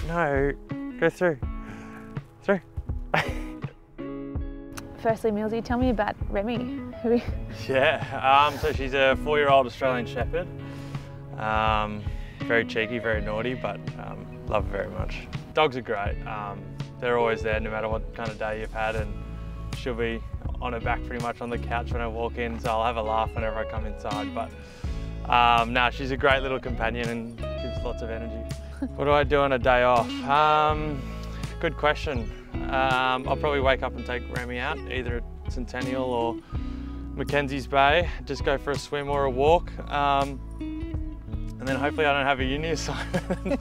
No, go through. Through. Firstly, Millsy, tell me about Remy. Yeah, so she's a 4-year-old Australian Shepherd. Very cheeky, very naughty, but love her very much. Dogs are great. They're always there no matter what kind of day you've had, and she'll be on her back pretty much on the couch when I walk in, so I'll have a laugh whenever I come inside. But no, she's a great little companion and gives lots of energy. What do I do on a day off? Good question. I'll probably wake up and take Remy out, either at Centennial or Mackenzie's Bay, just go for a swim or a walk. And then hopefully I don't have a uni assignment.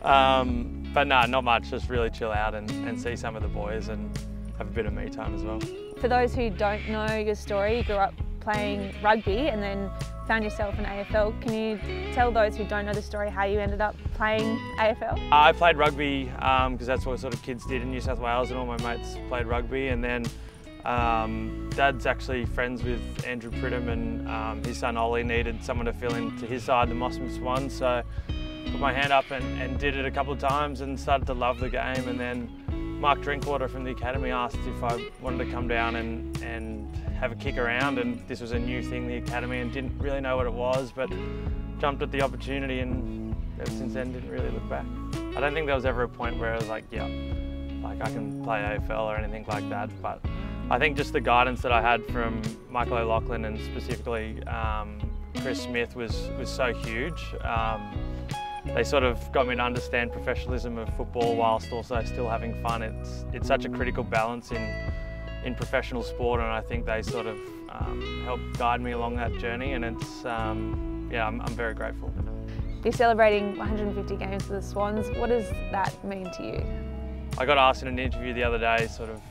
But no, not much, just really chill out and see some of the boys and have a bit of me time as well. For those who don't know your story, you grew up playing rugby and then found yourself in AFL. Can you tell those who don't know the story how you ended up playing AFL? I played rugby because that's what sort of kids did in New South Wales, and all my mates played rugby. And then Dad's actually friends with Andrew Pridham, and his son Ollie needed someone to fill in to his side, the Mossman Swans. So put my hand up and did it a couple of times and started to love the game. And then Mark Drinkwater from the academy asked if I wanted to come down and have a kick around, and this was a new thing, the academy, and didn't really know what it was, but jumped at the opportunity, and ever since then didn't really look back. I don't think there was ever a point where I was like, yeah, like I can play AFL or anything like that, but I think just the guidance that I had from Michael O'Loughlin and specifically Chris Smith was so huge. They sort of got me to understand professionalism of football whilst also still having fun. It's such a critical balance in professional sport, and I think they sort of helped guide me along that journey, and it's, yeah, I'm very grateful. You're celebrating 150 games for the Swans. What does that mean to you? I got asked in an interview the other day sort of,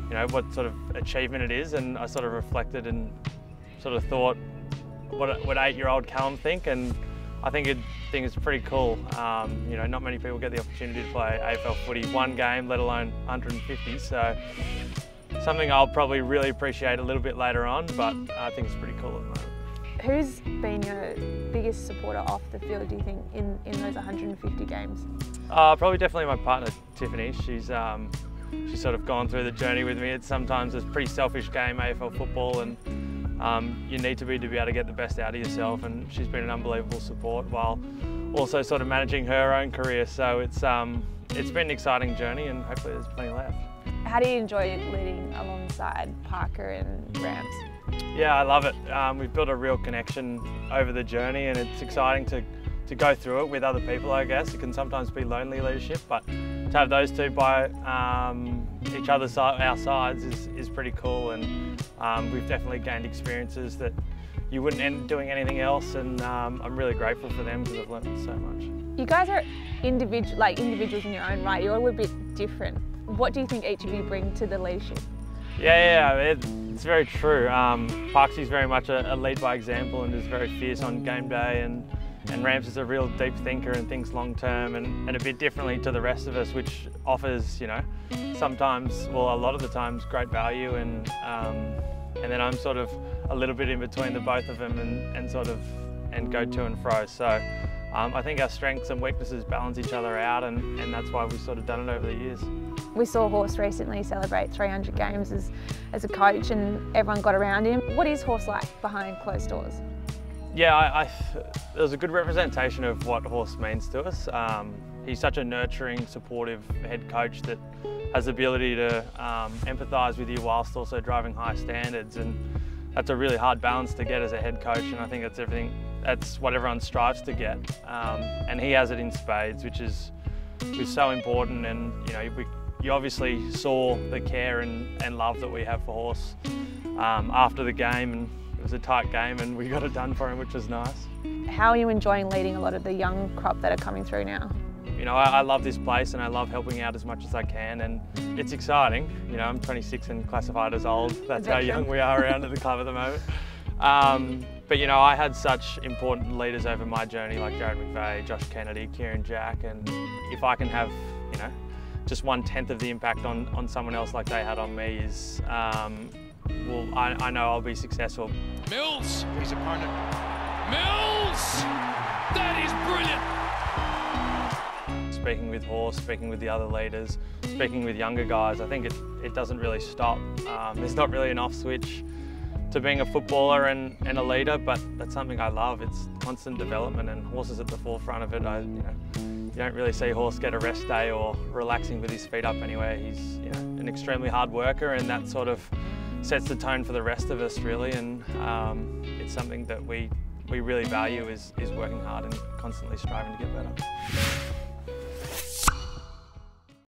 you know, what sort of achievement it is, and I sort of reflected and sort of thought, what would 8-year-old Callum think? And I think it's pretty cool. You know, not many people get the opportunity to play AFL footy, one game, let alone 150. So something I'll probably really appreciate a little bit later on, but I think it's pretty cool at the moment. Who's been your biggest supporter off the field, do you think, in those 150 games? Probably definitely my partner, Tiffany. She's sort of gone through the journey with me. It's sometimes a pretty selfish game, AFL football, and you need to be able to get the best out of yourself, and she's been an unbelievable support while also sort of managing her own career. So it's been an exciting journey, and hopefully there's plenty left. How do you enjoy leading alongside Parker and Rams? Yeah, I love it. We've built a real connection over the journey, and it's exciting to go through it with other people, I guess. It can sometimes be lonely leadership, but to have those two by each other's our sides is pretty cool, and we've definitely gained experiences that you wouldn't end up doing anything else, and I'm really grateful for them because I've learned so much. You guys are individuals in your own right. You're all a bit different. What do you think each of you bring to the leadership? Yeah, it's very true. Parksy's very much a lead by example and is very fierce on game day, and Rams is a real deep thinker and thinks long term and a bit differently to the rest of us, which offers, you know, sometimes, well, a lot of the times, great value, and then I'm sort of a little bit in between the both of them and go to and fro. So I think our strengths and weaknesses balance each other out, and that's why we've sort of done it over the years. We saw Horse recently celebrate 300 games as a coach, and everyone got around him. What is Horse like behind closed doors? Yeah, there's a good representation of what Horse means to us. He's such a nurturing, supportive head coach that has the ability to empathise with you whilst also driving high standards, and that's a really hard balance to get as a head coach, and I think that's what everyone strives to get. And he has it in spades, which is so important, and you know, you obviously saw the care and love that we have for Horse after the game, and it was a tight game and we got it done for him, which was nice. How are you enjoying leading a lot of the young crop that are coming through now? You know, I love this place and I love helping out as much as I can, and it's exciting. You know, I'm 26 and classified as old. That's how young we are around at the club at the moment. But you know, I had such important leaders over my journey like Jared McVeigh, Josh Kennedy, Kieran Jack, and if I can have, you know, just 1/10 of the impact on someone else like they had on me is, well, I know I'll be successful. Mills, his opponent. Mills! That is brilliant! speaking with Horse, speaking with the other leaders, speaking with younger guys, I think it doesn't really stop. There's not really an off switch to being a footballer and a leader, but that's something I love. It's constant development, and Horse is at the forefront of it. You don't really see Horse get a rest day or relaxing with his feet up anywhere. He's an extremely hard worker, and that sort of sets the tone for the rest of us really, and it's something that we really value is working hard and constantly striving to get better.